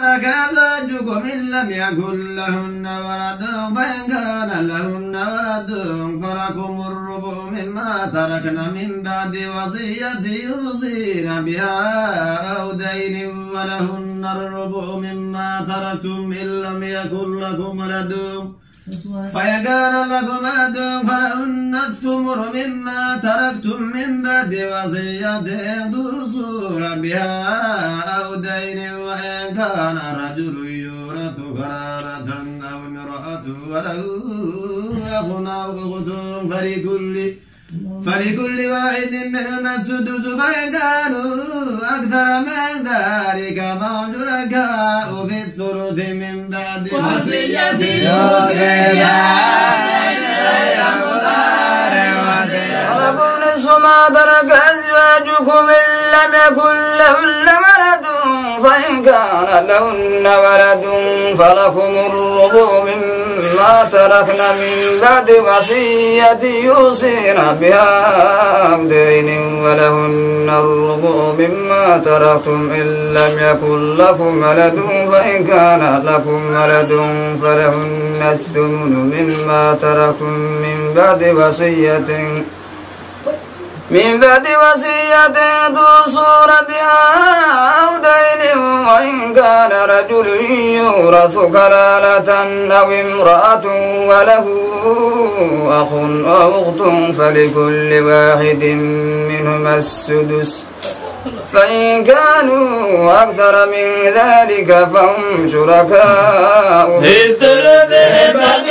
أزواجكم إن لم يكن لهن ولد فإن كان لهن ولد فلكم الربع مما تركن من بعد وصية يوصين بها أو دين ولهن الربع مما تركتم إن لم يكن لكم ولد فإن كان لكم ولد فلهن الثمر مما تركتم من بعد وصية توصون بها أو دين وإن كان رجل يورث كلالة أو امرأة وله أخ أو أخت فلكل واحد منهما السدس فإن كانوا أكثر من ذلك فهم شركاء في الثلث من بعد وصية يوصي غير مضار ولكم نصف ما ترك أزواجكم إن لم يكن لهن ولد فإن كان لهن ولد فلكم الربع مما تركن من بعد وصية يوصين بها أو دين ولهن الربع مما تركتم إن لم يكن لكم ولد فإن كان لكم ولد فلهن الثمن مما تركتم من بعد وصية توصون بها أو دين وإن كان رجل يورث كلالة أو امرأة وله أخ أو أخت فلكل واحد منهما السدس فإن كانوا أكثر من ذلك فهم شركاء في الثلث من بعد